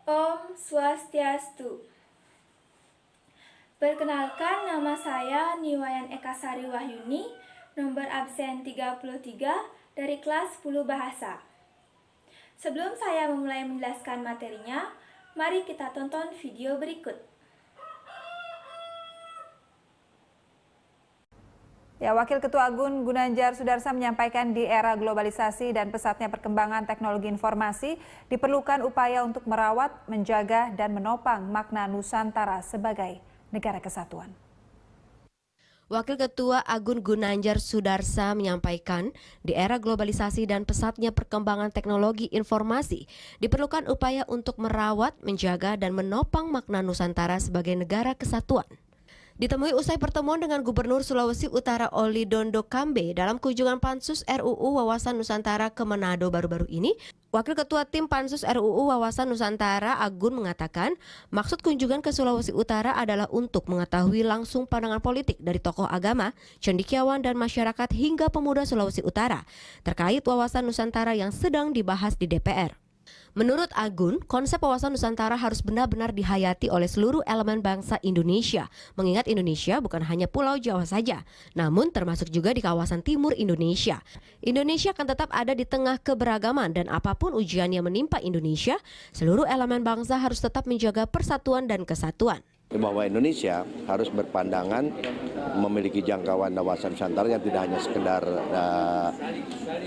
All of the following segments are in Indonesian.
Om Swastiastu. Perkenalkan, nama saya Niwayan Ekasari Wahyuni, nomor absen 33 dari kelas 10 Bahasa. Sebelum saya memulai menjelaskan materinya, mari kita tonton video berikut. Ya, Wakil Ketua Agun Gunanjar Sudarsa menyampaikan di era globalisasi dan pesatnya perkembangan teknologi informasi, diperlukan upaya untuk merawat, menjaga, dan menopang makna Nusantara sebagai negara kesatuan. Wakil Ketua Agun Gunanjar Sudarsa menyampaikan, di era globalisasi dan pesatnya perkembangan teknologi informasi, diperlukan upaya untuk merawat, menjaga, dan menopang makna Nusantara sebagai negara kesatuan. Ditemui usai pertemuan dengan Gubernur Sulawesi Utara Oli Dondo Kambe dalam kunjungan Pansus RUU Wawasan Nusantara ke Manado baru-baru ini, Wakil Ketua Tim Pansus RUU Wawasan Nusantara Agun mengatakan, maksud kunjungan ke Sulawesi Utara adalah untuk mengetahui langsung pandangan politik dari tokoh agama, cendekiawan dan masyarakat hingga pemuda Sulawesi Utara terkait wawasan Nusantara yang sedang dibahas di DPR. Menurut Agun, konsep wawasan Nusantara harus benar-benar dihayati oleh seluruh elemen bangsa Indonesia, mengingat Indonesia bukan hanya Pulau Jawa saja, namun termasuk juga di kawasan timur Indonesia. Indonesia akan tetap ada di tengah keberagaman dan apapun ujian yang menimpa Indonesia, seluruh elemen bangsa harus tetap menjaga persatuan dan kesatuan. Bahwa Indonesia harus berpandangan memiliki jangkauan wawasan Nusantara yang tidak hanya sekedar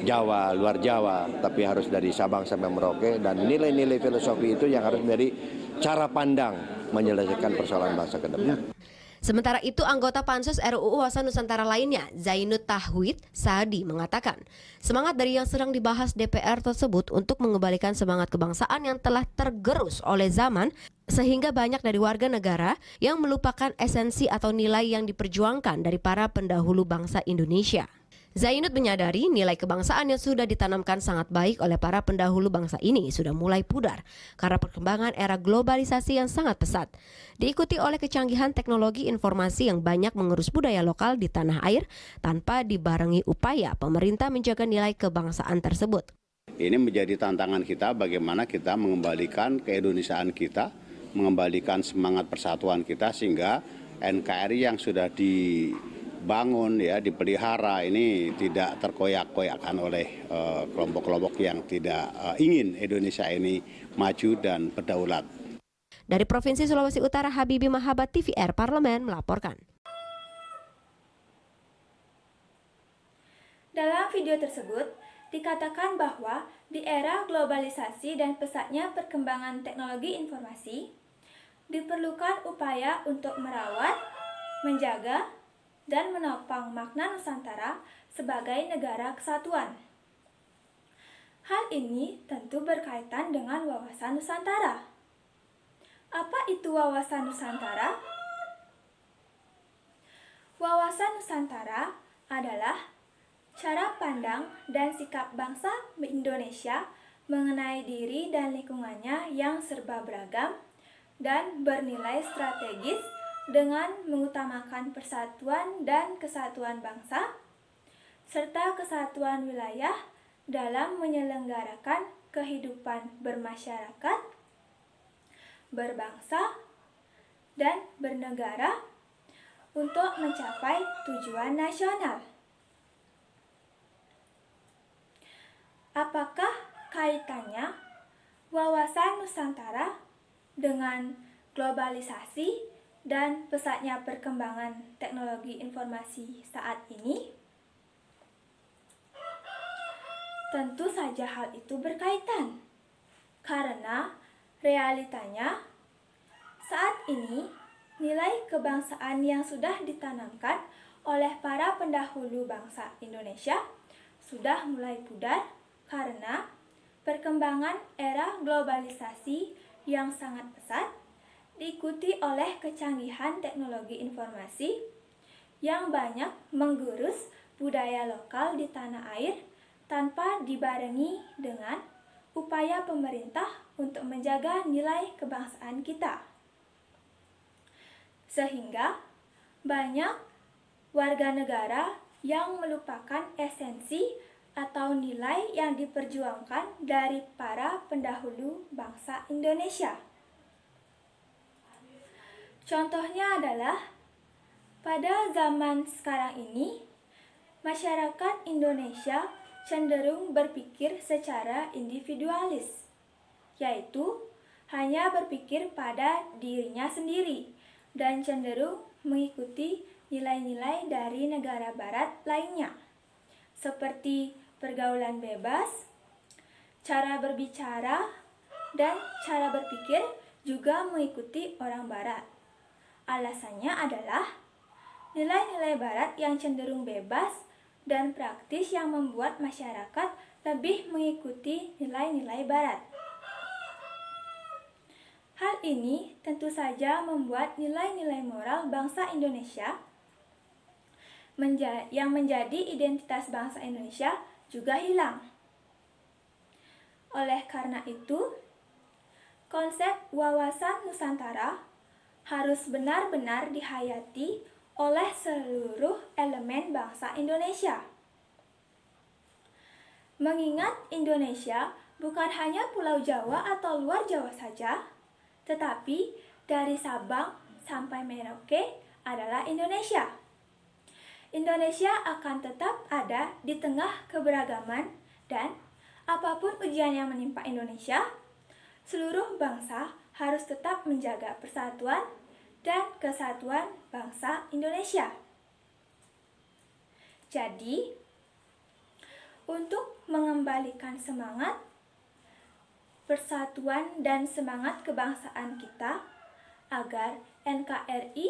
Jawa, luar Jawa, tapi harus dari Sabang sampai Merauke, dan nilai-nilai filosofi itu yang harus menjadi cara pandang menyelesaikan persoalan bangsa ke depan. Sementara itu, anggota Pansus RUU Wawasan Nusantara lainnya, Zainud Tahwid Saadi, mengatakan semangat dari yang sedang dibahas DPR tersebut untuk mengembalikan semangat kebangsaan yang telah tergerus oleh zaman, sehingga banyak dari warga negara yang melupakan esensi atau nilai yang diperjuangkan dari para pendahulu bangsa Indonesia. Zainud menyadari nilai kebangsaan yang sudah ditanamkan sangat baik oleh para pendahulu bangsa ini sudah mulai pudar karena perkembangan era globalisasi yang sangat pesat, diikuti oleh kecanggihan teknologi informasi yang banyak mengurus budaya lokal di tanah air tanpa dibarengi upaya pemerintah menjaga nilai kebangsaan tersebut. Ini menjadi tantangan kita bagaimana kita mengembalikan keindonesiaan kita, mengembalikan semangat persatuan kita sehingga NKRI yang sudah dibangun, dipelihara ini tidak terkoyak-koyakkan oleh kelompok-kelompok yang tidak ingin Indonesia ini maju dan berdaulat. Dari Provinsi Sulawesi Utara, Habibi Mahabat TVR Parlemen melaporkan. Dalam video tersebut, dikatakan bahwa di era globalisasi dan pesatnya perkembangan teknologi informasi, diperlukan upaya untuk merawat, menjaga, dan menopang makna Nusantara sebagai negara kesatuan. Hal ini tentu berkaitan dengan wawasan Nusantara. Apa itu wawasan Nusantara? Wawasan Nusantara adalah cara pandang dan sikap bangsa Indonesia mengenai diri dan lingkungannya yang serba beragam dan bernilai strategis dengan mengutamakan persatuan dan kesatuan bangsa, serta kesatuan wilayah dalam menyelenggarakan kehidupan bermasyarakat, berbangsa, dan bernegara untuk mencapai tujuan nasional. Apakah kaitannya wawasan Nusantara dengan globalisasi dan pesatnya perkembangan teknologi informasi saat ini? Tentu saja hal itu berkaitan, karena realitanya saat ini nilai kebangsaan yang sudah ditanamkan oleh para pendahulu bangsa Indonesia sudah mulai pudar karena perkembangan era globalisasi yang sangat pesat, diikuti oleh kecanggihan teknologi informasi yang banyak menggurus budaya lokal di tanah air tanpa dibarengi dengan upaya pemerintah untuk menjaga nilai kebangsaan kita. Sehingga banyak warga negara yang melupakan esensi atau nilai yang diperjuangkan dari para pendahulu bangsa Indonesia. Contohnya adalah pada zaman sekarang ini, masyarakat Indonesia cenderung berpikir secara individualis, yaitu hanya berpikir pada dirinya sendiri dan cenderung mengikuti nilai-nilai dari negara barat lainnya, seperti pergaulan bebas, cara berbicara, dan cara berpikir juga mengikuti orang barat. Alasannya adalah nilai-nilai barat yang cenderung bebas dan praktis yang membuat masyarakat lebih mengikuti nilai-nilai barat. Hal ini tentu saja membuat nilai-nilai moral bangsa Indonesia yang menjadi identitas bangsa Indonesia juga hilang. Oleh karena itu, konsep wawasan Nusantara harus benar-benar dihayati oleh seluruh elemen bangsa Indonesia. Mengingat Indonesia bukan hanya Pulau Jawa atau luar Jawa saja, tetapi dari Sabang sampai Merauke adalah Indonesia. Indonesia akan tetap ada di tengah keberagaman dan apapun ujian yang menimpa Indonesia, seluruh bangsa harus tetap menjaga persatuan dan kesatuan bangsa Indonesia. Jadi, untuk mengembalikan semangat persatuan dan semangat kebangsaan kita agar NKRI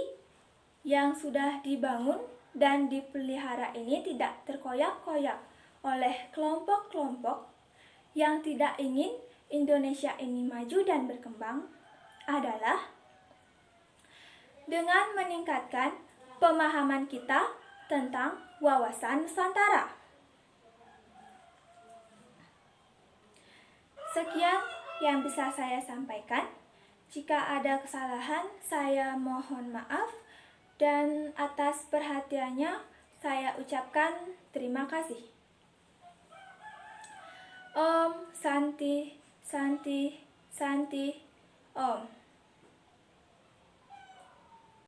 yang sudah dibangun dan dipelihara ini tidak terkoyak-koyak oleh kelompok-kelompok yang tidak ingin Indonesia ini maju dan berkembang adalah dengan meningkatkan pemahaman kita tentang wawasan Nusantara. Sekian yang bisa saya sampaikan. Jika ada kesalahan, saya mohon maaf, dan atas perhatiannya saya ucapkan terima kasih. Om Santi Santi Santi Om.